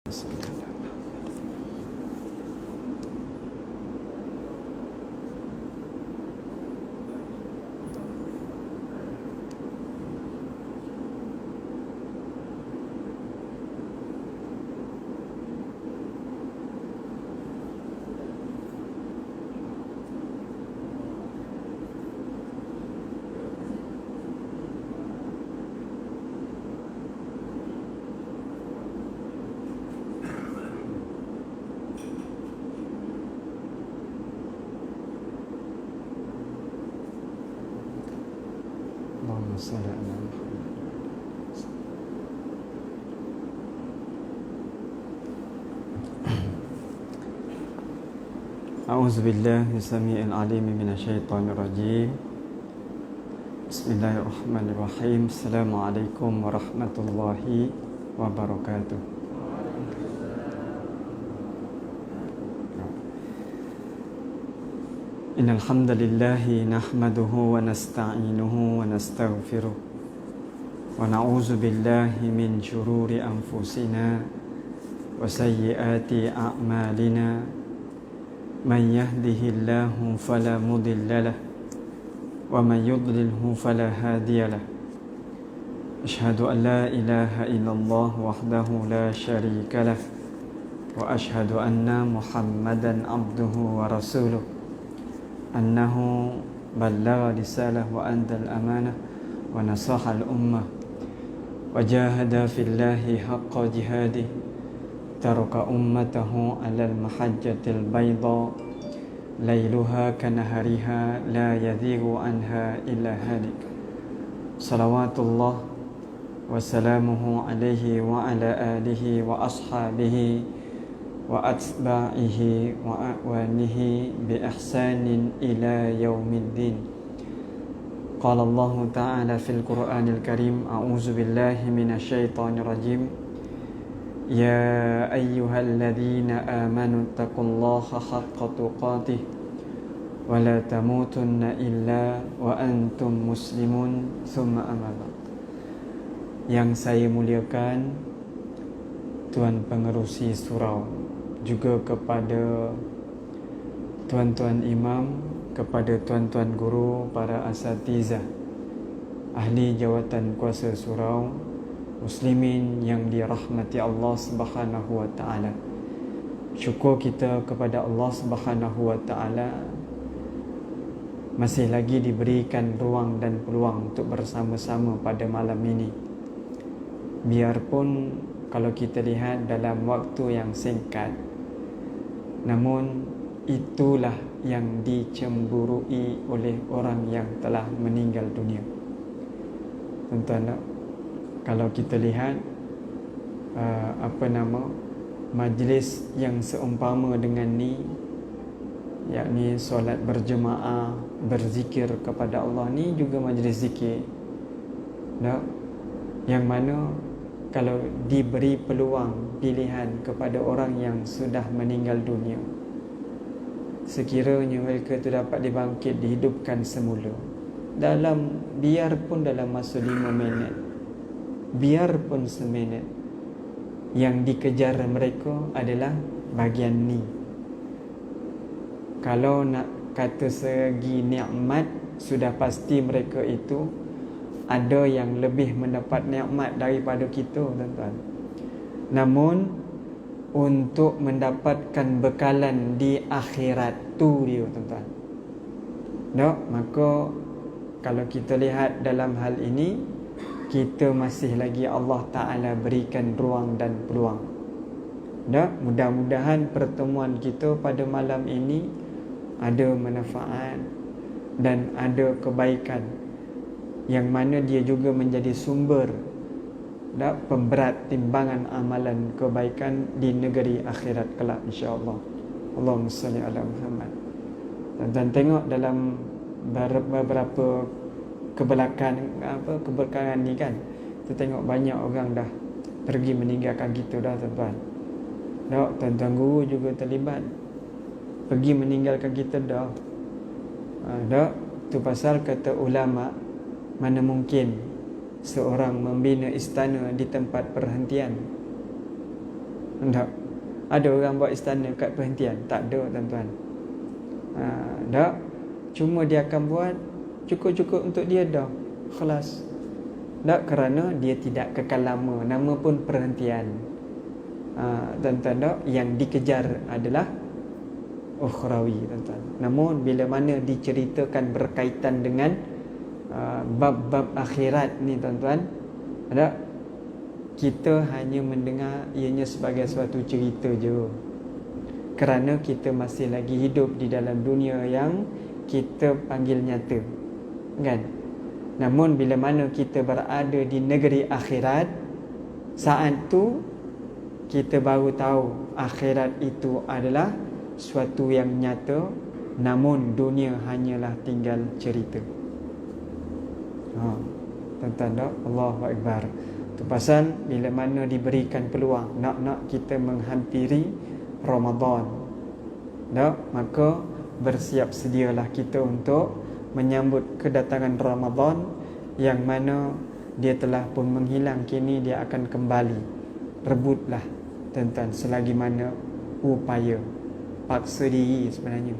Allahumma salli ala Muhammad. A'udzu billahi samii'il 'aliim minasyaitonir rajiim. Bismillahirrahmanirrahim. Assalamualaikum warahmatullahi wabarakatuh. Innal hamdalillah nahmaduhu wa nasta'inuhu wa nastaghfiruh wa na'udzu billahi min shururi anfusina wa sayyiati a'malina. Man yahdihillahu fala mudilla lahu wa man yudlilhu fala hadiya lahu. Asyhadu an la ilaha illallah wahdahu la syarika lahu wa asyhadu anna Muhammadan abduhu wa rasuluh. Annahu ballagha risalah wa andal amanah wa nasaha al-ummah wa jahada fillahi haqqa jihadih. Taraka ummatahu alal mahajjatil bayda lailuha kanahariha la yadhigu anha illa halik. Salawatullah wa salamuhu alaihi wa ala alihi wa ashabihi wa atba'ihi wa a'wanihi bi ihsanin ila yaumiddin. Qala Allah ta'ala fil Qur'anil Karim, a'udzu billahi minasyaitonir rajim. Ya ayyuhalladzina amanu taqullaha haqqa tuqatih wa la tamutunna illa wa antum muslimun. Tsumma amma ba'd. Yang saya muliakan Tuan Pengerusi Surau, juga kepada tuan-tuan imam, kepada tuan-tuan guru, para asatizah, ahli jawatan kuasa surau, muslimin yang dirahmati Allah Subhanahu wa taala. Syukur kita kepada Allah Subhanahu wa taala masih lagi diberikan ruang dan peluang untuk bersama-sama pada malam ini. Biarpun kalau kita lihat dalam waktu yang singkat, namun itulah yang dicemburui oleh orang yang telah meninggal dunia. Tuan-tuan, kalau kita lihat majlis yang seumpama dengan ni, yakni solat berjemaah, berzikir kepada Allah, ni juga majlis zikir. Yang mana kalau diberi peluang pilihan kepada orang yang sudah meninggal dunia, sekiranya mereka itu dapat dibangkit, dihidupkan semula biarpun dalam masa 5 minit, biarpun seminit, yang dikejar mereka adalah bahagian ni. Kalau nak kata segi nikmat, sudah pasti mereka itu ada yang lebih mendapat nikmat daripada kita, tuan-tuan. Namun untuk mendapatkan bekalan di akhirat tu dia, tuan-tuan. Maka kalau kita lihat dalam hal ini, kita masih lagi Allah Ta'ala berikan ruang dan peluang. Mudah-mudahan pertemuan kita pada malam ini ada manfaat dan ada kebaikan, yang mana dia juga menjadi sumber pemberat timbangan amalan kebaikan di negeri akhirat kelak, insya-Allah. Allahumma salli ala Muhammad. Dan tengok dalam beberapa kebelakangan ni kan, kita tengok banyak orang dah pergi meninggalkan kita dah, tuan-tuan. Tuan-tuan guru juga terlibat, pergi meninggalkan kita dah. Tu pasal kata ulama, mana mungkin seorang membina istana di tempat perhentian. Tak. Ada orang buat istana kat perhentian? Tak ada, tuan-tuan. Tak. Cuma dia akan buat cukup-cukup untuk dia dah. Khalas. Tak, kerana dia tidak kekal lama. Nama pun perhentian. Tuan-tuan, tak. Yang dikejar adalah ukhrawi, tuan-tuan. Namun bila mana diceritakan berkaitan dengan bab-bab akhirat ni, tuan-tuan, tak, kita hanya mendengar ianya sebagai suatu cerita je. Kerana kita masih lagi hidup di dalam dunia yang kita panggil nyata, kan? Namun bila mana kita berada di negeri akhirat, saat tu kita baru tahu akhirat itu adalah suatu yang nyata, namun dunia hanyalah tinggal cerita. Tuan-tuan, tak? Allahu Akbar. Itu pasal bila mana diberikan peluang nak kita menghampiri Ramadan, tak? Maka bersiap sedialah kita untuk menyambut kedatangan Ramadan, yang mana dia telah pun menghilang, kini dia akan kembali. Rebutlah, tuan-tuan, selagi mana upaya. Paksa diri sebenarnya.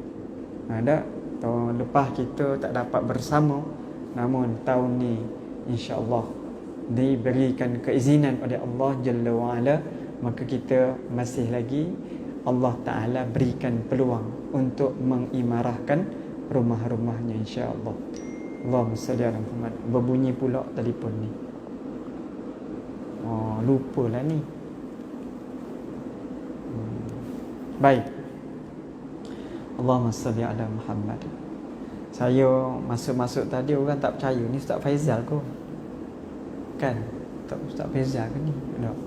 Tak? Tahun lepas kita tak dapat bersama, namun tahun ni insya-Allah diberikan keizinan oleh Allah Jalla wa'ala, maka kita masih lagi Allah Ta'ala berikan peluang untuk mengimarahkan rumah-rumahnya, insya-Allah. Allahumma salli ala Muhammad. Berbunyi pula telefon ni. Lupalah ni. Baik. Allahumma salli ala Muhammad. Saya masuk-masuk tadi orang tak percaya ni Ustaz Faizal ke? Kan? Tak Ustaz Faizal ke ni? Tak.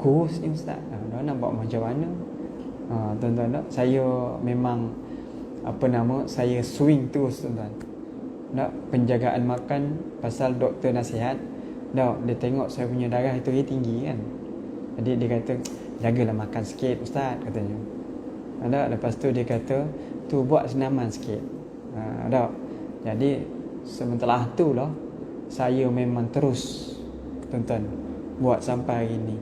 Kurus ni Ustaz. Nak buat macam mana? Tuan-tuan, tak? Saya memang saya swing terus, tuan-tuan. Tak, penjagaan makan pasal doktor nasihat. Tak, dia tengok saya punya darah itu tinggi kan. Jadi dia kata, jagalah makan sikit Ustaz, katanya. Tak, lepas tu dia kata, tu buat senaman sikit. Tak. Jadi sementara tu lah saya memang terus, tuan-tuan, buat sampai hari ni.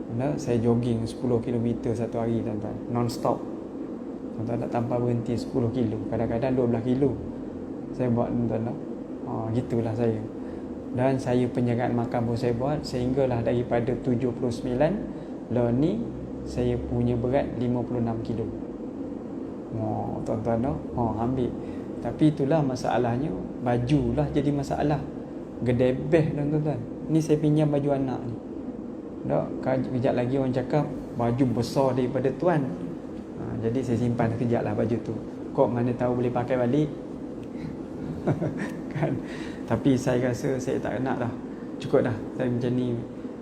Tak, saya jogging 10 km satu hari, tuan-tuan, non-stop. Tuan-tuan, tak tanpa berhenti 10 kilo, kadang-kadang 12 kilo saya buat, tuan-tuan. Gitulah saya. Dan saya penjagaan makan pun saya buat, sehinggalah daripada 79 lah ni saya punya berat 56 kilo. Tuan-tuan, ambil. Tapi itulah masalahnya, bajulah jadi masalah. Gedebeh, tuan-tuan. Ni saya pinjam baju anak ni. Kejap lagi orang cakap baju besar daripada tuan. Jadi saya simpan sekejap lah baju tu. Kok mana tahu boleh pakai balik. Kan? Tapi saya rasa saya tak nak dah. Cukup dah saya macam ni.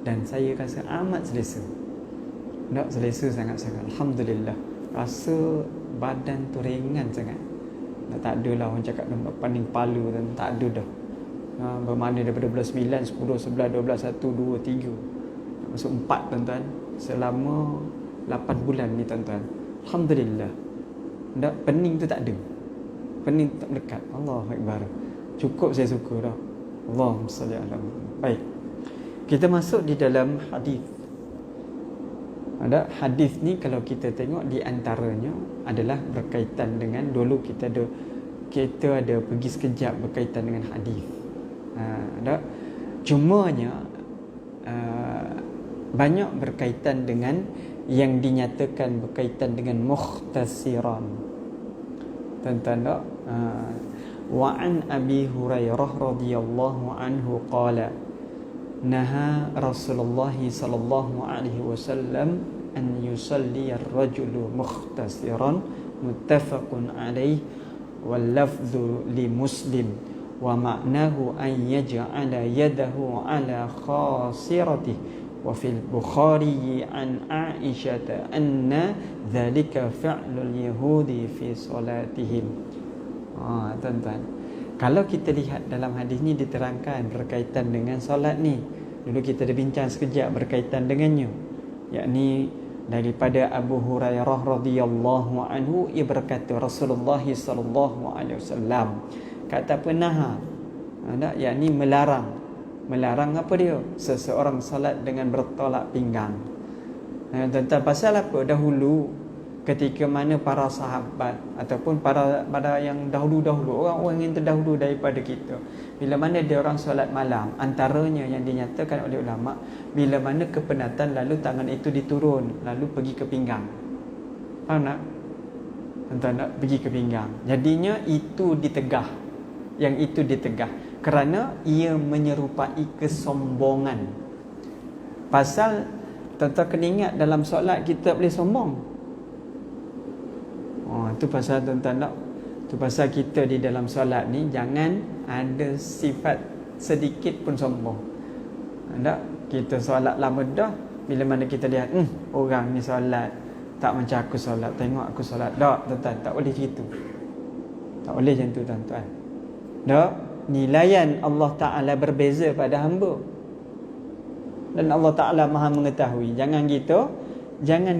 Dan saya rasa amat selesa. Selesa sangat-sangat. Alhamdulillah. Rasa badan tu ringan sangat. Tak ada lah orang cakap pening kepala, dan tak ada dah. Bermakna daripada bulan 9, 10, 11, 12, 1, 2, 3 masuk 4, tuan-tuan, selama 8 bulan ni, tuan-tuan. Alhamdulillah. Pening tu tak ada. Pening tu tak melekat. Allahu Akbar. Cukup saya suka dah. Allahumma salli ala Muhammad. Baik. Kita masuk di dalam hadis. Hadis ni kalau kita tengok di antaranya adalah berkaitan dengan, dulu kita ada pergi sekejap berkaitan dengan hadis. Cumanya banyak berkaitan dengan yang dinyatakan berkaitan dengan mukhtasiran. Tuan-tuan, wa an Abi Hurairah radhiyallahu anhu qala naha Rasulullah sallallahu alaihi wasallam an yusalli ar-rajulu mukhtasiran, muttafaqun alaih, wal lafdhu li Muslim, wa ma'nahu an yaj'ala yadahu ala khasiratihi. Wa fil Bukhari an Aisyah anna dhalika fi'lul yahudi fi salatihim. Tuan-tuan, kalau kita lihat dalam hadis ni diterangkan berkaitan dengan solat ni. Dulu kita dah bincang sekejap berkaitan dengannya, yakni daripada Abu Hurairah radhiyallahu anhu, ia berkata Rasulullah sallallahu alaihi wasallam kata penaha, yakni melarang apa dia? Seseorang salat dengan bertolak pinggang. Tentang pasal apa? Dahulu ketika mana para sahabat ataupun para yang dahulu-dahulu, orang-orang yang terdahulu daripada kita, bila mana dia orang solat malam, antaranya yang dinyatakan oleh ulama, bila mana kepenatan lalu tangan itu diturun lalu pergi ke pinggang. Faham tak? Tuan nak pergi ke pinggang. Jadinya itu ditegah. Yang itu ditegah kerana ia menyerupai kesombongan. Pasal tuan-tuan kena ingat, dalam solat kita boleh sombong. Itu pasal tuan-tuan nak, itu pasal kita di dalam solat ni jangan ada sifat sedikit pun sombong. Tak? Kita solat lama dah, bila mana kita lihat orang ni solat tak macam aku solat, tengok aku solat. Tak, tuan-tuan, tak boleh gitu. Tak boleh macam tu, tuan-tuan. Tak? Nilaian Allah Ta'ala berbeza pada hamba. Dan Allah Ta'ala Maha mengetahui. Jangan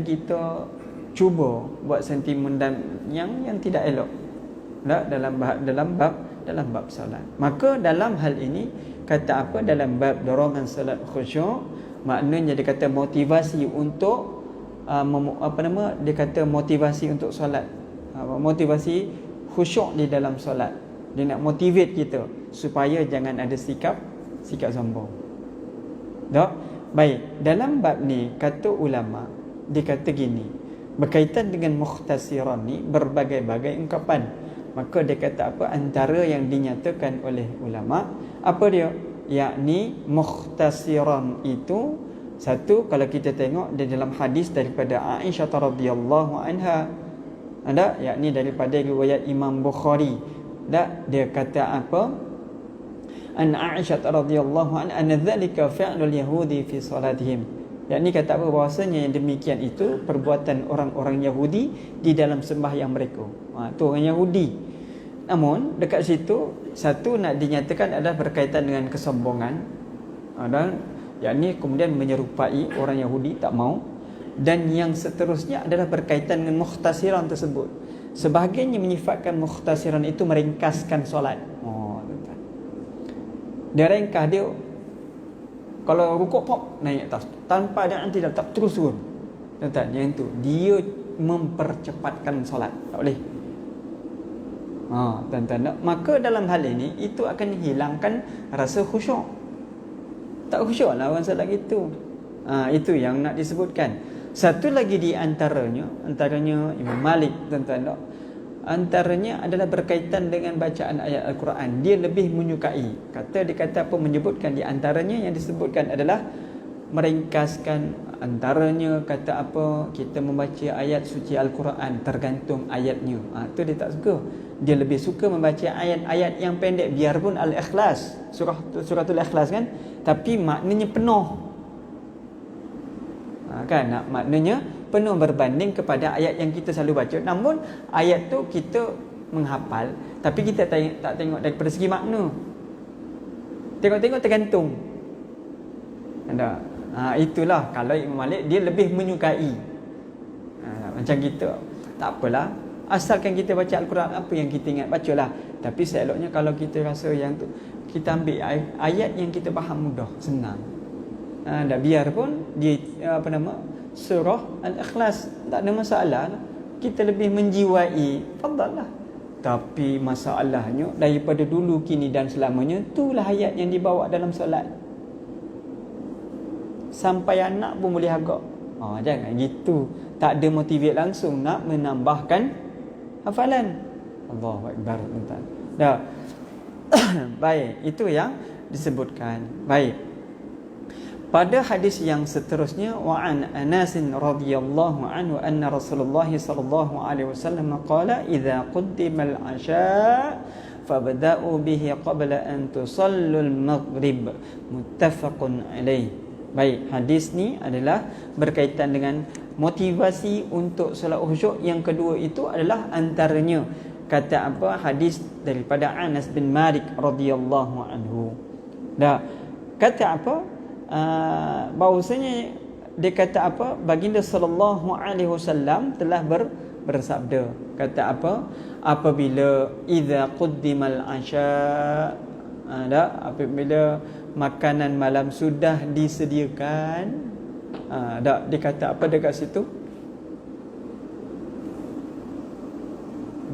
kita cuba buat sentimen dan yang tidak elok. Tak? Dalam bab solat. Maka dalam hal ini kata apa, dalam bab dorongan solat khusyuk, maknanya dia kata motivasi untuk dia kata motivasi untuk solat, motivasi khusyuk di dalam solat. Dia nak motivate kita supaya jangan ada sikap sombong. Tak? Baik, dalam bab ni kata ulama, dia kata gini, berkaitan dengan mukhtasiran ni berbagai-bagai ungkapan. Maka dia kata apa, antara yang dinyatakan oleh ulama, apa dia? Yakni mukhtasiran itu, satu, kalau kita tengok di dalam hadis daripada Aisyah radhiyallahu anha, ada, yakni daripada riwayat Imam Bukhari. Dia kata apa? An Aisyah radhiyallahu anha anna dhalika fi'lul yahudi fi salatihim. Yakni kata apa, bahawasanya yang demikian itu perbuatan orang-orang Yahudi di dalam sembahyang mereka. Itu orang Yahudi. Namun dekat situ, satu nak dinyatakan adalah berkaitan dengan kesombongan. Yakni kemudian menyerupai orang Yahudi, tak mau. Dan yang seterusnya adalah berkaitan dengan mukhtasiran tersebut. Sebahagiannya menyifatkan mukhtasiran itu meringkaskan solat. Dia ringkas, dia kalau rukuk pop naik atas tanpa ada tidak tak terus turun. Tuan-tuan, yang itu dia mempercepatkan solat. Tak boleh. Tuan-tuan, maka dalam hal ini itu akan hilangkan rasa khusyuk. Tak khusyuk lah orang solat gitu. Itu yang nak disebutkan. Satu lagi di antaranya Imam Malik, tuan-tuan, antaranya adalah berkaitan dengan bacaan ayat Al-Quran. Dia lebih menyukai. Dia kata apa, menyebutkan di antaranya yang disebutkan adalah meringkaskan. Antaranya kata apa, kita membaca ayat suci Al-Quran tergantung ayatnya. Itu dia tak suka. Dia lebih suka membaca ayat-ayat yang pendek, biarpun Al-Ikhlas, suratul Ikhlas kan, tapi maknanya penuh. Maknanya penuh berbanding kepada ayat yang kita selalu baca. Namun ayat tu kita menghafal, tapi kita tak tengok daripada segi makna. Tengok-tengok tergantung. Itulah kalau Imam Malik dia lebih menyukai. Macam kita, tak apalah, asalkan kita baca Al-Quran apa yang kita ingat, bacalah. Tapi seeloknya kalau kita rasa yang tu, kita ambil ayat yang kita faham mudah, senang. Biarpun dia surah Al-Ikhlas, tak ada masalah. Kita lebih menjiwai, fadallah. Tapi masalahnya daripada dulu, kini dan selamanya, itulah ayat yang dibawa dalam solat. Sampai anak pun boleh agak. Jangan gitu. Tak ada motivate langsung nak menambahkan hafalan. Allahu Akbar. Dah. Baik, itu yang disebutkan. Baik. Pada hadis yang seterusnya, wa an Anas radhiyallahu anhu anna Rasulullah sallallahu alaihi wasallam qala idza qaddima al-'asha fabda'u bihi qabla an tusallu al-maghrib, muttafaqun alaih. Baik, hadis ni adalah berkaitan dengan motivasi untuk solat khusyuk. Yang kedua itu adalah antaranya kata apa, hadis daripada Anas bin Malik radhiyallahu anhu. Kata apa? Bahawasanya dia kata apa, baginda sallallahu alaihi wasallam telah bersabda, kata apa, apabila idza quddimal asya, apabila makanan malam sudah disediakan, Dak dikata apa dekat situ?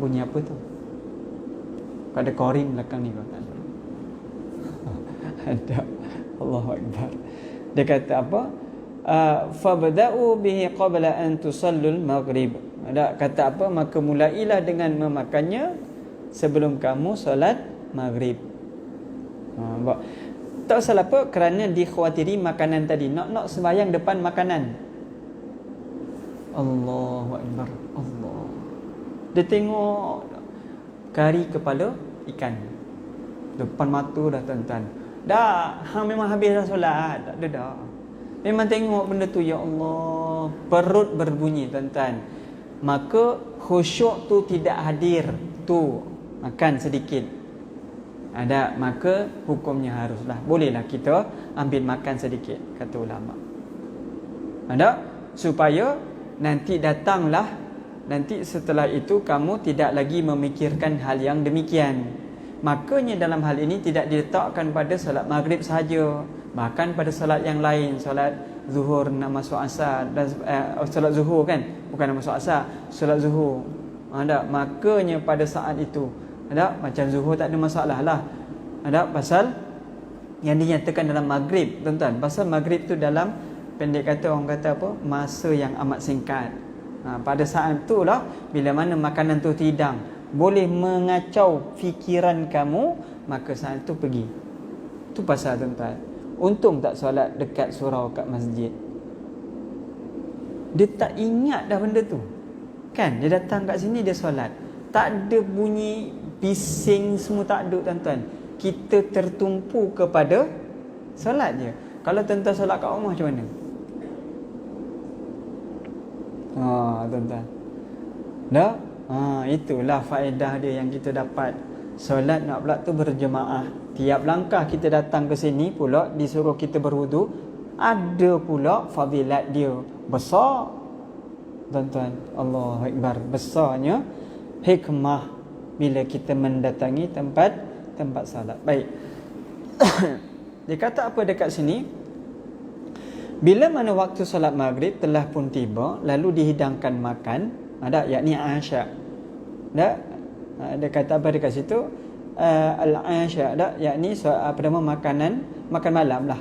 Bunyi apa tu? Ada korin belakang ni kau tak ada. Ada. Allahu Akbar. Dia kata apa? Fabda'u bihi qabla an tusallul maghrib. Ada kata apa? Maka mulailah dengan memakannya sebelum kamu solat maghrib. Tak salah apa, kerana dikhawatiri makanan tadi. Nak sembahyang depan makanan. Allahu Akbar. Allah. Dia tengok kari kepala ikan depan mata dah tuan-tuan. Dah, memang habis dah solat. Tak ada dah. Memang tengok benda tu, ya Allah. Perut berbunyi tuan-tuan. Maka khusyuk tu tidak hadir. Tu makan sedikit. Ada, maka hukumnya haruslah. Bolehlah kita ambil makan sedikit, kata ulama. Ada, supaya nanti datanglah, nanti setelah itu kamu tidak lagi memikirkan hal yang demikian. Makanya dalam hal ini tidak diletakkan pada solat maghrib sahaja, bahkan pada solat yang lain, solat zuhur nak masuk asar dan solat zuhur kan, bukan nak masuk asar, solat zuhur. Ada, makanya pada saat itu, ada macam zuhur tak ada masalah lah. Ada pasal yang dinyatakan dalam maghrib, tuan-tuan. Pasal maghrib tu dalam pendek kata orang kata apa? Masa yang amat singkat. Pada saat itulah bila mana makanan tu hidang boleh mengacau fikiran kamu, maka saat itu pergi. Tu pasal tuan-tuan. Untung tak solat dekat surau kat masjid. Dia tak ingat dah benda tu. Kan? Dia datang kat sini, dia solat. Tak ada bunyi bising semua, tak ada tuan-tuan. Kita tertumpu kepada solat je. Kalau tuan-tuan solat kat rumah macam mana? Tuan-tuan. Dah? Itulah faedah dia yang kita dapat. Solat nak pula tu berjemaah. Tiap langkah kita datang ke sini pula disuruh kita berwudu, ada pula fadilat dia. Besar. Tuan-tuan, Allahu Akbar. Besarnya hikmah bila kita mendatangi tempat salat. Baik. Dia kata apa dekat sini? Bila mana waktu solat maghrib telah pun tiba, lalu dihidangkan makan, ada yakni Asya. Dia kata apa dekat situ? Al-Asya, yakni apa nama makan malam lah.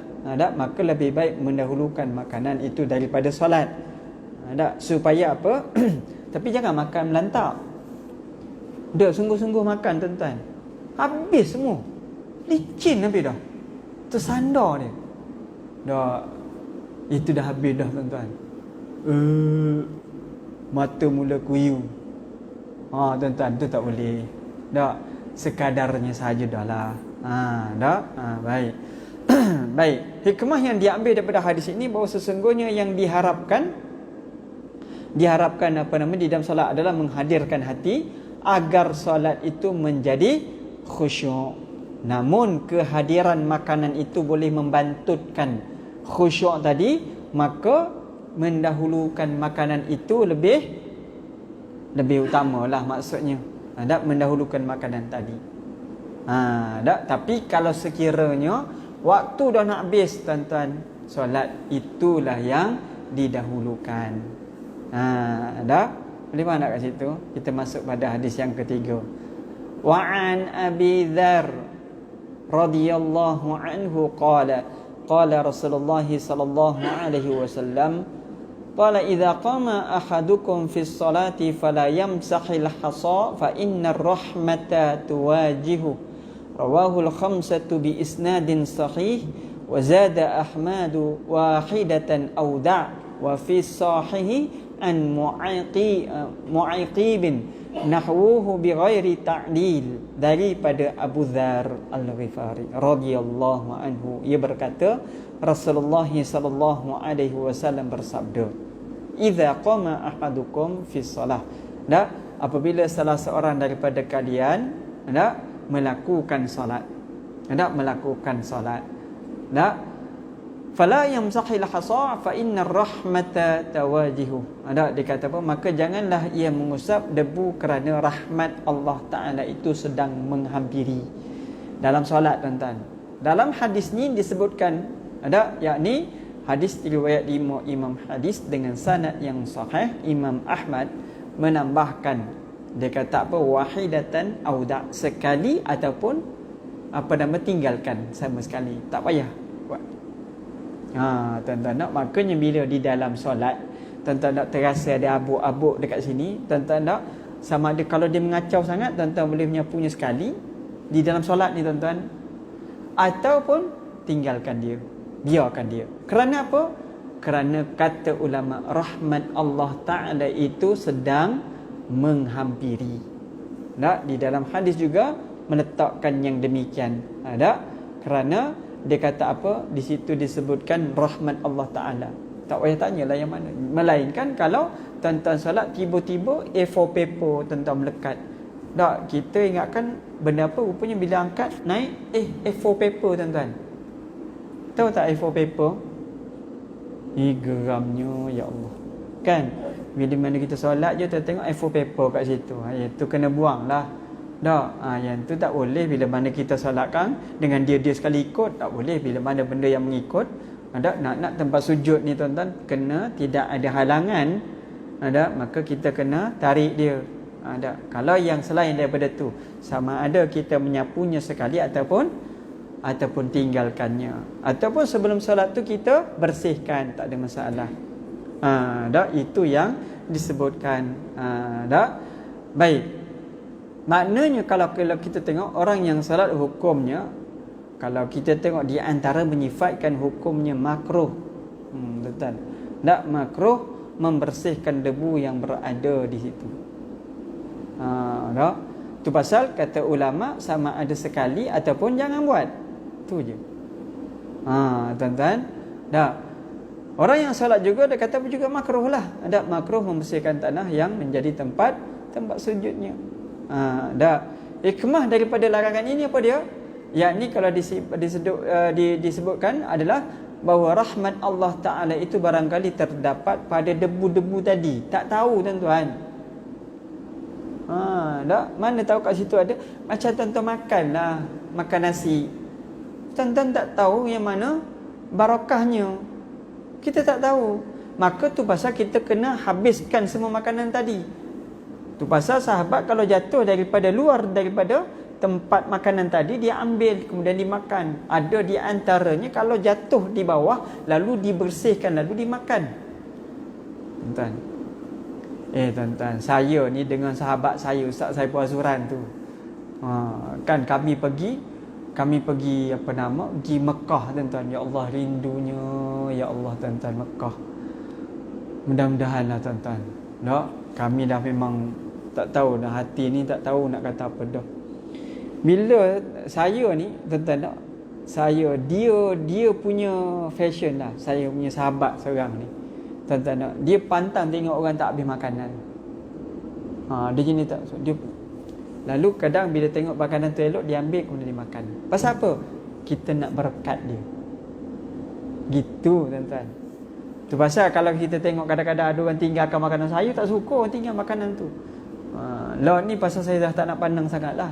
Maka lebih baik mendahulukan makanan itu daripada solat. Supaya apa? Tapi jangan makan melantak. Dia sungguh-sungguh makan tuan-tuan. Habis semua. Licin habis dah. Tersandar dia. Dah. Itu dah habis dah tuan-tuan. Mata mula kuyu. Tuan-tuan, tu tak boleh. Dah. Sekadarnya sahaja dah lah. Baik. Baik. Hikmah yang diambil daripada hadis ini bahawa sesungguhnya yang diharapkan di dalam solat adalah menghadirkan hati agar solat itu menjadi khusyuk. Namun kehadiran makanan itu boleh membantutkan khusyuk tadi, maka mendahulukan makanan itu lebih utamalah maksudnya. Mendahulukan makanan tadi. Tapi kalau sekiranya waktu dah nak habis tuan-tuan, solat itulah yang didahulukan. Boleh mana kat situ? Kita masuk pada hadis yang ketiga. Wa an Abi Dzar radhiyallahu anhu qala Rasulullah sallallahu alaihi wasallam qala idza qama ahadukum fi sholati fala yamsahil hasa fa innar rahmata tuwajihu. Rawahu al-khamsatu bi isnadin sahih wa zada Ahmad wahidatan aw da' wa fi sahih an mu'aqibin nahwuhu bighairi ta'dil, daripada Abu Dzar Al-Ghifari radhiyallahu anhu. Ia berkata Rasulullah sallallahu alaihi wasallam bersabda, idza qama ahadukum fi shalah, apabila salah seorang daripada kalian melakukan solat, fala yamsahil hasa fa innar rahmata tawajihu. Dia kata apa? Maka janganlah ia mengusap debu kerana rahmat Allah Ta'ala itu sedang menghampiri. Dalam solat tuan-tuan, dalam hadis ni disebutkan yakni Hadis riwayat Imam hadis dengan sanad yang sahih. Imam Ahmad menambahkan, dia kata apa, wahidatan auda, sekali ataupun tinggalkan sama sekali, tak payah buat. Tuan-tuan nak, makanya bila di dalam solat tuan-tuan nak terasa ada abuk-abuk dekat sini, tuan-tuan nak sama ada kalau dia mengacau sangat, tuan-tuan boleh menyapunya sekali di dalam solat ni tuan-tuan, ataupun tinggalkan dia, biarkan dia. Kerana apa? Kerana kata ulama, rahmat Allah Ta'ala itu sedang menghampiri. Di dalam hadis juga meletakkan yang demikian. Kerana dia kata apa? Di situ disebutkan rahmat Allah Ta'ala. Tak payah tanyalah yang mana. Melainkan kalau tuan-tuan solat tiba-tiba A4 paper tuan-tuan melekat. Kita ingatkan benda apa? Rupanya bila angkat naik A4 paper tuan-tuan. Tahu tak A4 paper? Geramnya ya Allah. Kan? Bila mana kita solat je tengok A4 paper kat situ. Itu kena buang lah. Yang tu tak boleh bila mana kita solatkan dengan dia sekali ikut, tak boleh. Bila mana benda yang mengikut, nak tempat sujud ni tuan-tuan, kena tidak ada halangan, maka kita kena tarik dia. Kalau yang selain daripada tu, sama ada kita menyapunya sekali ataupun tinggalkannya, ataupun sebelum solat tu kita bersihkan, tak ada masalah. Itu yang disebutkan. Baik. Maknanya kalau kita tengok orang yang salat, hukumnya kalau kita tengok di antara menyifatkan hukumnya makruh. Betul. Tak makruh membersihkan debu yang berada di situ. Tu pasal kata ulama sama ada sekali ataupun jangan buat. Tu je. Tuan-tuan, orang yang salat juga dia kata juga makruh lah. Ada makruh membersihkan tanah yang menjadi tempat sujudnya. Hikmah daripada larangan ini apa dia? Yakni kalau disebutkan adalah bahawa rahmat Allah Ta'ala itu barangkali terdapat pada debu-debu tadi. Tak tahu tuan-tuan. Mana tahu kat situ ada. Macam tuan-tuan makan nasi, tuan-tuan tak tahu yang mana barakahnya. Kita tak tahu. Maka tu pasal kita kena habiskan semua makanan tadi. Tu pasal sahabat kalau jatuh daripada luar daripada tempat makanan tadi, dia ambil kemudian dimakan. Ada di antaranya kalau jatuh di bawah lalu dibersihkan lalu dimakan. Tuan-tuan, tuan-tuan, saya ni dengan sahabat saya, Ustaz Saiful Azuran tu, kan kami pergi pergi Mekah tuan-tuan. Ya Allah, rindunya ya Allah tuan-tuan, Mekah. Mudah-mudahanlah tuan-tuan. Kami dah memang tak tahu dah, hati ni tak tahu nak kata apa dah. Bila saya ni tuan-tuan, dia punya fashion lah. Saya punya sahabat seorang ni tuan-tuan, dia pantang tengok orang tak habis makanan. Dia jenis tak, dia lalu kadang bila tengok makanan tu elok, dia ambil kemudian dia makan. Pasal apa? Kita nak berkat dia. Gitu tuan-tuan. Tu pasal kalau kita tengok kadang-kadang ada orang tinggalkan makanan, saya tak suka orang tinggal makanan tu. Lah ni pasal saya dah tak nak pandang sangat lah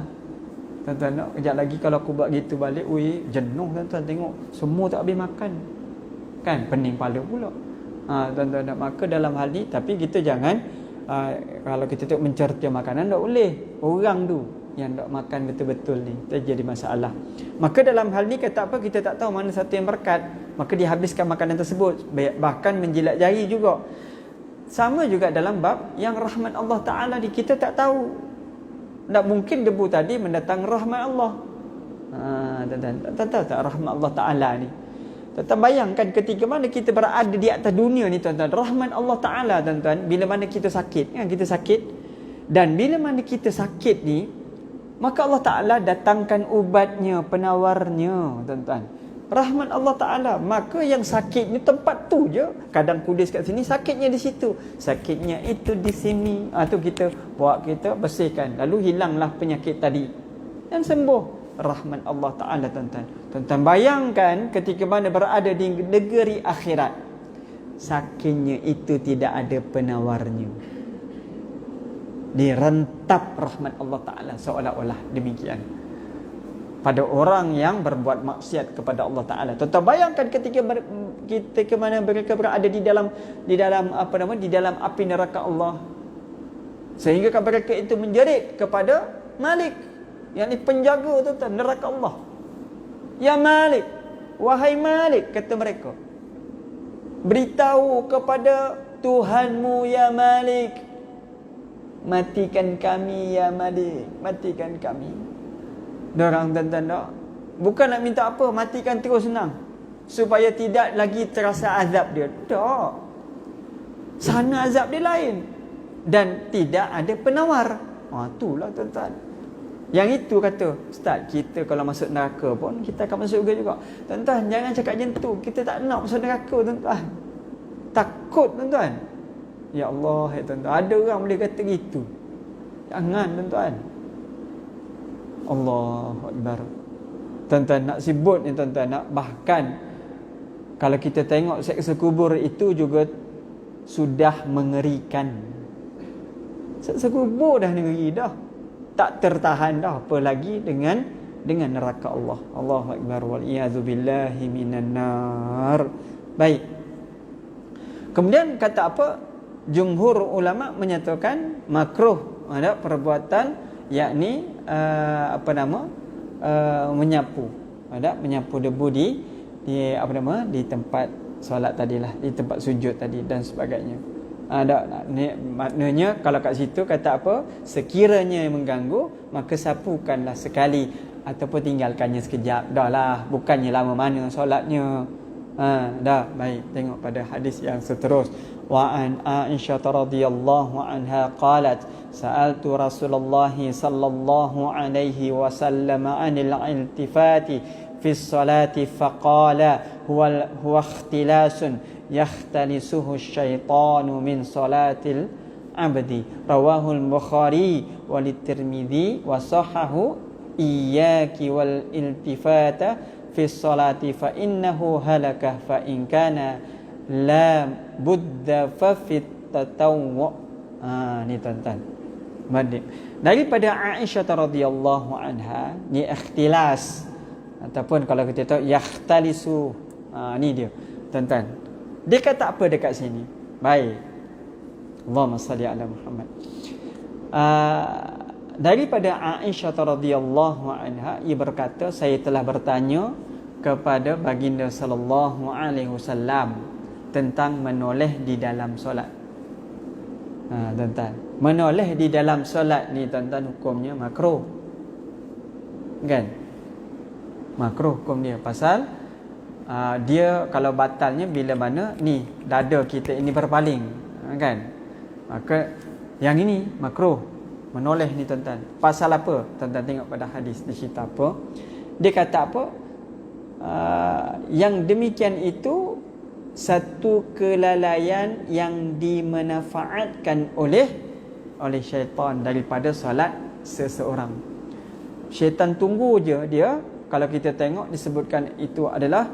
tuan-tuan. Kejap lagi kalau aku buat gitu balik, jenuh tuan-tuan tengok semua tak habis makan, kan pening kepala pula. Tuan-tuan, maka dalam hal ni, tapi kita jangan kalau kita tengok mencerca makanan, tak boleh. Orang tu yang tak makan betul-betul ni terjadi masalah. Maka dalam hal ni kata apa, kita tak tahu mana satu yang berkat, maka dihabiskan makanan tersebut, bahkan menjilat jari juga. Sama juga dalam bab yang rahmat Allah Ta'ala ni, kita tak tahu. Tak mungkin debu tadi mendatang rahmat Allah. Tak tahu rahmat Allah Ta'ala ni. Tuan-tuan bayangkan ketika mana kita berada di atas dunia ni tuan-tuan, rahmat Allah Ta'ala tuan-tuan, bila mana kita sakit, kan kita sakit, dan bila mana kita sakit ni, maka Allah Ta'ala datangkan ubatnya, penawarnya tuan-tuan. Rahmat Allah Ta'ala. Maka yang sakit ni tempat tu je. Kadang kulis kat sini, sakitnya di situ, sakitnya itu di sini. Tu kita buat, kita bersihkan, lalu hilanglah penyakit tadi dan sembuh. Rahmat Allah Ta'ala tuan-tuan. Tuan-tuan bayangkan ketika mana berada di negeri akhirat, sakitnya itu tidak ada penawarnya. Direntap rahmat Allah Ta'ala, seolah-olah demikian. pada orang yang berbuat maksiat kepada Allah Taala. Tuan-tuan bayangkan ketika mana mereka berada di dalam di dalam api neraka Allah, sehingga mereka itu menjerit kepada Malik, yakni penjaga tuan-tuan neraka Allah. Ya Malik, wahai Malik, kata mereka, beritahu kepada Tuhanmu ya Malik, matikan kami ya Malik, matikan kami. Dorang tuan-tuan tak, bukan nak minta apa, matikan terus senang, supaya tidak lagi terasa azab dia. Tak, sana azab dia lain, dan tidak ada penawar. Itulah tuan-tuan. Yang itu kata, Ustaz, kita kalau masuk neraka pun kita akan masuk surga juga. Tuan-tuan, jangan cakap macam tu. Kita tak nak masuk neraka tuan-tuan. Takut tuan-tuan. Ya Allah, ya tuan-tuan, ada orang boleh kata gitu. Jangan tuan-tuan. Allahu Akbar. Tuan-tuan nak sibut ni tuan-tuan, nak bahkan kalau kita tengok seksa kubur itu juga sudah mengerikan. Seksa kubur dah ngeri dah. Tak tertahan dah, apa lagi dengan neraka Allah. Allahu Akbar, wal iyadzu billahi minan nar. Baik. Kemudian kata apa? Jumhur ulama menyatakan makruh ada perbuatan, yakni menyapu. Ada menyapu debu di di tempat solat tadilah, di tempat sujud tadi dan sebagainya. Maknanya kalau kat situ kata apa, sekiranya mengganggu, maka sapukanlah sekali ataupun tinggalkannya sekejap. Dah lah, bukannya lama mana solatnya. Dah, baik, tengok pada hadis yang seterus. Wa an Aisyah radhiyallahu anha qalat sa'altu Rasulullah sallallahu alaihi wasallam 'anil iltifati fi salati faqala huwa ikhtilasun yakhtalisuhu syaitanu min salatil abdi. Rawahul Bukhari wal Tirmidzi wa sahahu iyyaki wal iltifata fi salati fa innahu halaka fa in kana la budda fa fit tatawwu. Ni tuan-tuan. Daripada Aisyah radhiyallahu anha, ni ikhtilas ataupun kalau kita tahu yakhtalisu. Ni dia tuan-tuan. Dia kata apa dekat sini? Baik. Allahumma salli ala Muhammad. Daripada Aisyah radhiyallahu anha, ia berkata, saya telah bertanya kepada baginda sallallahu alaihi wasallam tentang menoleh di dalam solat. Tuan-tuan, menoleh di dalam solat ni tuan-tuan hukumnya makruh. Kan? Makruh hukum dia pasal dia kalau batalnya bila mana ni dada kita ini berpaling, kan? Maka yang ini makruh menoleh ni tuan-tuan. Pasal apa? Tuan-tuan tengok pada hadis di cerita apa? Dia kata apa? Yang demikian itu satu kelalaian yang dimanfaatkan oleh syaitan daripada solat seseorang. Syaitan tunggu je dia. Kalau kita tengok disebutkan itu adalah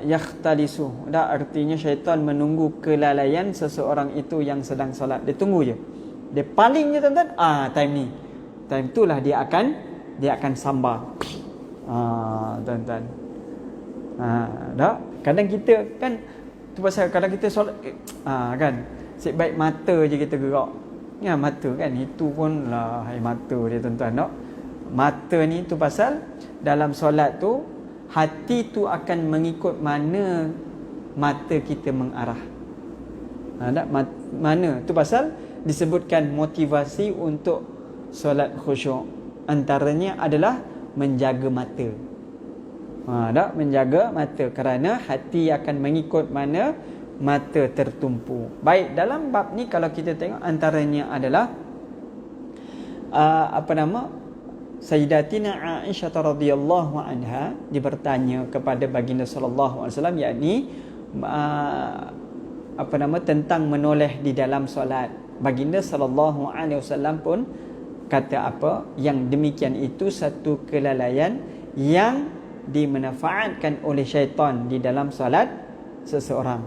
yakhtalisu. Dah, artinya syaitan menunggu kelalaian seseorang itu yang sedang solat. Dia tunggu je. Dia paling je tuan-tuan. Time ni. Time itulah dia akan sambar. Tuan-tuan. Dah. Kadang kita kan tu pasal kadang kita solat kan. Sik baik mata je kita gerak. Ya, mata kan itu pun lah mata dia tuan-tuan. Tak? Mata ni tu pasal dalam solat tu hati tu akan mengikut mana mata kita mengarah. Mana tu pasal disebutkan motivasi untuk solat khusyuk. Antaranya adalah menjaga mata. Menjaga mata kerana hati akan mengikut mana mata tertumpu. Baik, dalam bab ni kalau kita tengok antaranya adalah Sayyidatina Aisyah radhiyallahu anha dia bertanya kepada baginda sallallahu alaihi wasallam, yakni tentang menoleh di dalam solat. Baginda sallallahu alaihi wasallam pun kata apa? Yang demikian itu satu kelalaian yang dimanfaatkan oleh syaitan di dalam solat seseorang.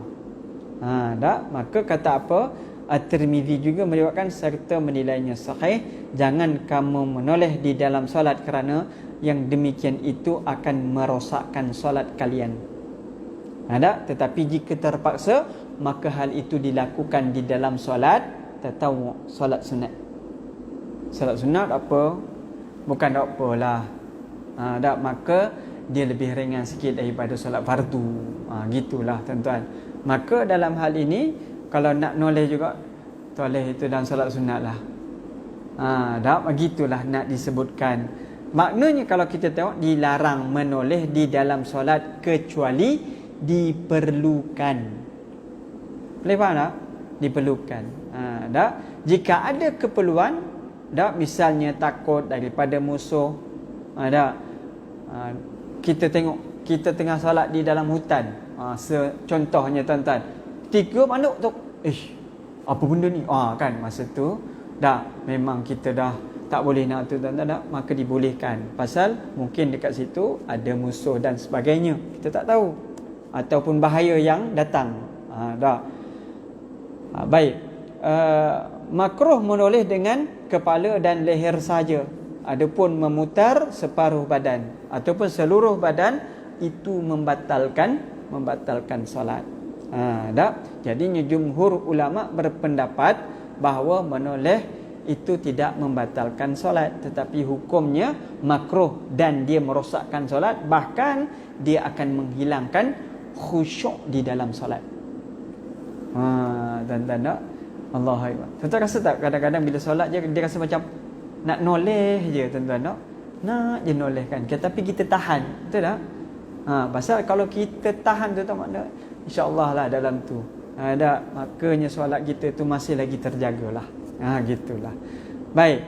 Maka kata apa? At-Tirmizi juga meriwayatkan serta menilainya sahih. Jangan kamu menoleh di dalam solat kerana yang demikian itu akan merosakkan solat kalian. Ada, tetapi jika terpaksa maka hal itu dilakukan di dalam solat tatawwu', solat sunat. Solat sunat apa? Bukan tak apalah. Tak, maka dia lebih ringan sikit daripada solat fardu. Gitulah tuan-tuan. Maka dalam hal ini kalau nak noleh juga, toleh itu dalam solat sunat lah. Tak, begitulah nak disebutkan. Maknanya kalau kita tengok, dilarang menoleh di dalam solat kecuali diperlukan. Boleh faham tak? Diperlukan. Tak? Jika ada keperluan, tak? Misalnya takut daripada musuh. Tak? Kita tengok, kita tengah solat di dalam hutan. Contohnya tuan-tuan, 3 manuk tu, apa benda ni? Kan masa tu dah memang kita dah tak boleh nak tu tuan-tuan, tak? Maka dibolehkan. Pasal mungkin dekat situ ada musuh dan sebagainya. Kita tak tahu. Ataupun bahaya yang datang. Baik. Makruh menoleh dengan kepala dan leher saja. Adapun memutar separuh badan ataupun seluruh badan itu membatalkan solat. Jadinya jumhur ulama berpendapat bahawa menoleh itu tidak membatalkan solat, tetapi hukumnya makruh dan dia merosakkan solat, bahkan dia akan menghilangkan khusyuk di dalam solat. Tuan-tuan tak? Allahu Akbar. Tuan-tuan rasa tak kadang-kadang bila solat je dia rasa macam nak noleh je tuan-tuan tak? Nak je noleh kan. Tapi kita tahan. Betul tak? Pasal kalau kita tahan tu makna insya-Allah lah dalam tu. Makanya solat kita tu masih lagi terjagalah. Gitulah. Baik.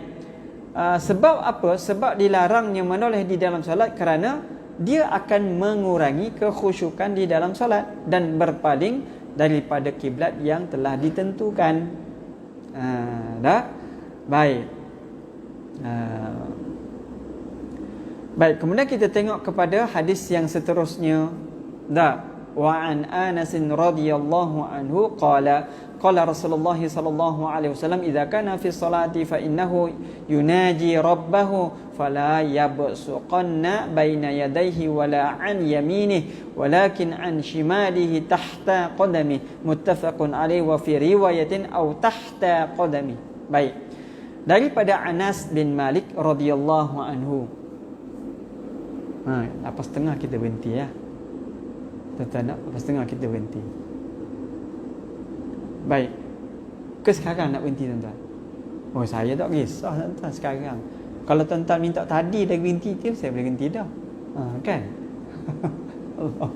Sebab apa? Sebab dilarangnya menoleh di dalam solat kerana dia akan mengurangi kekhusyukan di dalam solat dan berpaling daripada kiblat yang telah ditentukan. Dah? Baik. Baik, kemudian kita tengok kepada hadis yang seterusnya. Dah. Wa an Anas radhiyallahu anhu qala Rasulullah sallallahu alaihi wasallam idza kana fi salati fa innahu yunaji rabbahu fala yabsuqanna baina yadayhi wala an yaminihi walakin an shimalihi tahta qadamihi muttafaqun alaihi wa fi riwayatin aw tahta qadamihi. Baik. Daripada Anas bin Malik radhiyallahu anhu. Lepas setengah kita berhenti ya. Tuan-tuan, lepas setengah kita berhenti. Baik. Ke sekarang nak berhenti tuan-tuan? Saya tak kisah tuan-tuan sekarang. Kalau tuan-tuan minta tadi dah berhenti, saya boleh berhenti dah. Kan? Allah.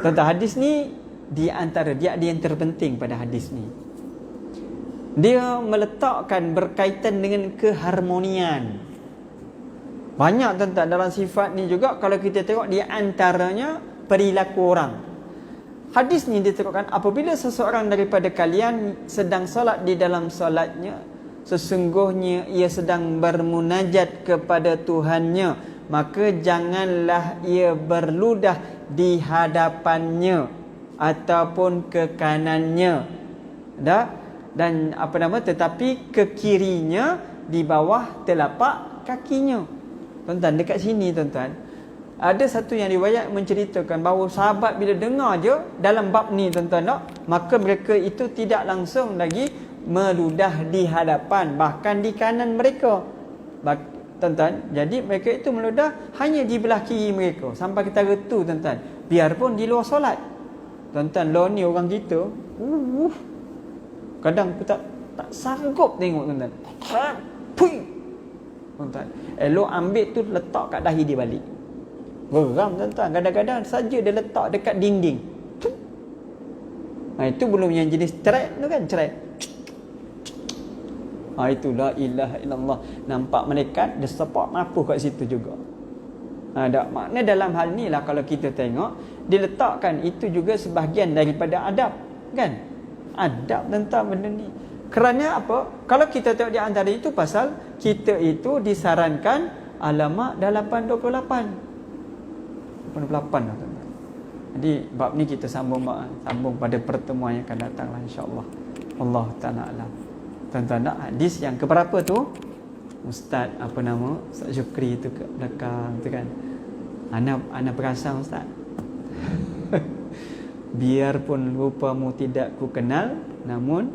Tuan-tuan, hadis ni di antara dia ada yang terpenting pada hadis ni. Dia meletakkan berkaitan dengan keharmonian. Banyak tuan-tuan dalam sifat ni juga kalau kita tengok di antaranya perilaku orang. Hadis ni diterangkan apabila seseorang daripada kalian sedang solat di dalam solatnya, sesungguhnya ia sedang bermunajat kepada Tuhannya, maka janganlah ia berludah di hadapannya ataupun ke kanannya. Dan tetapi ke kirinya di bawah telapak kakinya. Tuan-tuan, dekat sini tuan-tuan, ada satu yang riwayat menceritakan bahawa sahabat bila dengar je dalam bab ni tuan-tuan tak, maka mereka itu tidak langsung lagi meludah di hadapan, bahkan di kanan mereka. Tuan-tuan, jadi mereka itu meludah hanya di belah kiri mereka. Sampai kita retu tuan-tuan, biarpun di luar solat. Tuan-tuan, lo ni orang kita kadang aku tak sanggup tengok tuan-tuan. Tuan-tuan, elok ambil tu letak kat dahi dia balik. Geram tuan-tuan, kadang-kadang saja dia letak dekat dinding. Itu belum yang jenis trap tu kan, trap. Itu la ilaha illallah. Nampak malaikat dia support mapuh kat situ juga. Makna dalam hal ni lah kalau kita tengok, diletakkan itu juga sebahagian daripada adab, kan? Adab tentang benda ni. Kerana apa? Kalau kita tengok di antara itu pasal kita itu disarankan alamat 828 lah tuan-tuan. Jadi bab ni kita sambung pada pertemuan yang akan datang lah insya-Allah. Allah Ta'ala alam. Tuan-tuan nak hadis yang keberapa tu? Ustaz apa nama? Ustaz Syukri tu kat belakang tu kan. Ana perasan Ustaz. Biarpun rupamu tidak ku kenal, namun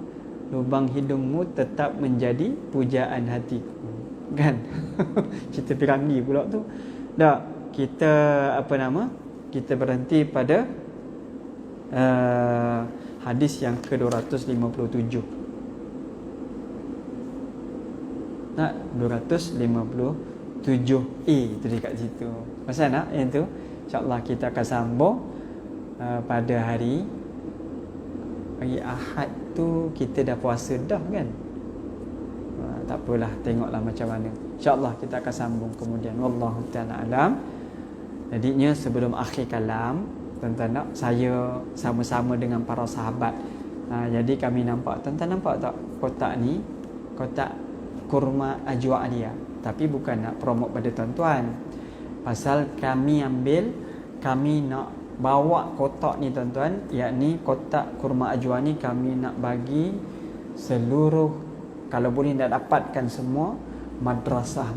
lubang hidungmu tetap menjadi pujaan hatiku. Kan? Cerita Piramli pula tu. Tak, kita apa nama? Kita berhenti pada hadis yang ke-257. Nak 257A tu dekat situ. Pasal nak yang tu insya-Allah kita akan sambung pada hari Ahad tu. Kita dah puasa dah kan. Tak apalah, tengoklah macam mana. InsyaAllah kita akan sambung kemudian. Wallahu ta'ala alam. Jadinya sebelum akhir kalam, tuan-tuan nak, saya sama-sama dengan para sahabat. Jadi kami nampak, tuan-tuan nampak tak kotak ni? Kotak kurma ajwa dia. Tapi bukan nak promote pada tuan-tuan. Pasal kami nak bawa kotak ni tuan-tuan, yakni kotak kurma ajwa ni kami nak bagi seluruh, kalau boleh nak dapatkan semua madrasah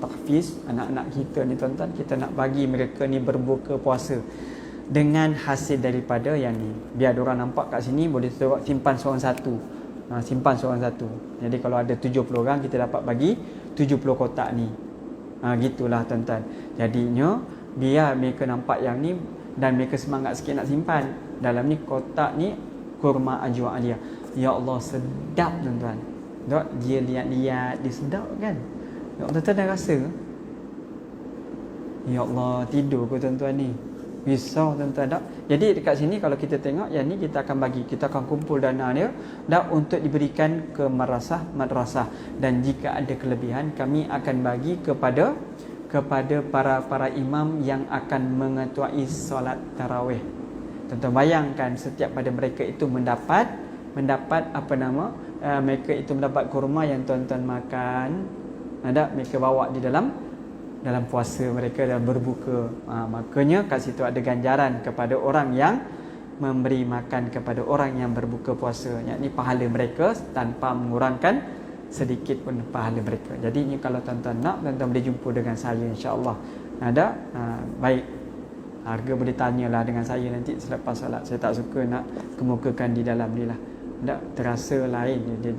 tahfiz anak-anak kita ni tuan-tuan, kita nak bagi mereka ni berbuka puasa dengan hasil daripada yang ni. Biar diorang nampak kat sini, boleh simpan seorang satu. Simpan seorang satu. Jadi kalau ada 70 orang, kita dapat bagi 70 kotak ni. Gitulah tuan-tuan. Jadinya biar mereka nampak yang ni dan mereka semangat sikit nak simpan. Dalam ni kotak ni kurma ajwa alia. Ya Allah, sedap tuan-tuan. Tak, dia lihat-lihat, dia sedap kan. Ya Allah, tuan-tuan dah rasa? Ya Allah, tidur ke tuan-tuan ni? Risau tuan-tuan tak? Jadi dekat sini kalau kita tengok yang ni, kita akan bagi, kita akan kumpul dana dia dah untuk diberikan ke madrasah. Dan jika ada kelebihan, kami akan bagi kepada para imam yang akan mengetuai solat tarawih. Tuan-tuan bayangkan, setiap pada mereka itu mendapat apa nama, mereka itu mendapat kurma yang tuan-tuan makan, ada mereka bawa di dalam puasa mereka dalam berbuka. Makanya kat situ ada ganjaran kepada orang yang memberi makan kepada orang yang berbuka puasa, yakni pahala mereka tanpa mengurangkan sedikit pun pahala mereka. Jadi ini kalau tuan-tuan nak, tuan-tuan boleh jumpa dengan saya insya-Allah. Ada baik, harga boleh tanyalah dengan saya nanti selepas solat. Saya tak suka nak kemukakan di dalam ni lah. Tak terasa lain dia.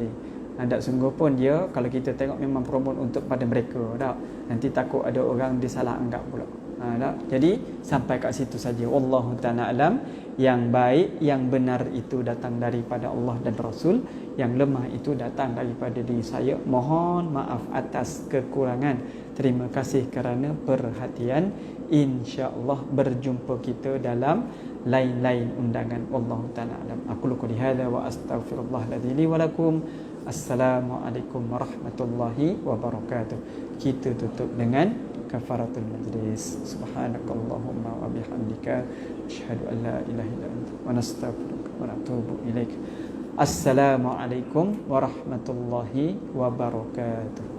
Tak sungguh pun dia, kalau kita tengok memang promote untuk pada mereka. Tak, nanti takut ada orang disalah anggap pula. Tak? Jadi sampai kat situ saja. Wallahu ta'ala alam. Yang baik, yang benar itu datang daripada Allah dan Rasul. Yang lemah itu datang daripada diri saya. Mohon maaf atas kekurangan. Terima kasih kerana perhatian. InsyaAllah berjumpa kita dalam lain-lain undangan. Wallahu ta'ala alam. Aku luka lihada wa astaghfirullah ladzi li wa lakum. Assalamualaikum warahmatullahi wabarakatuh. Kita tutup dengan kafaratul majlis. Subhanakallahumma wa bihamdika asyhadu an la ilaha illa anta wa nastaghfiruka wa natubu ilaik. Assalamualaikum warahmatullahi wabarakatuh.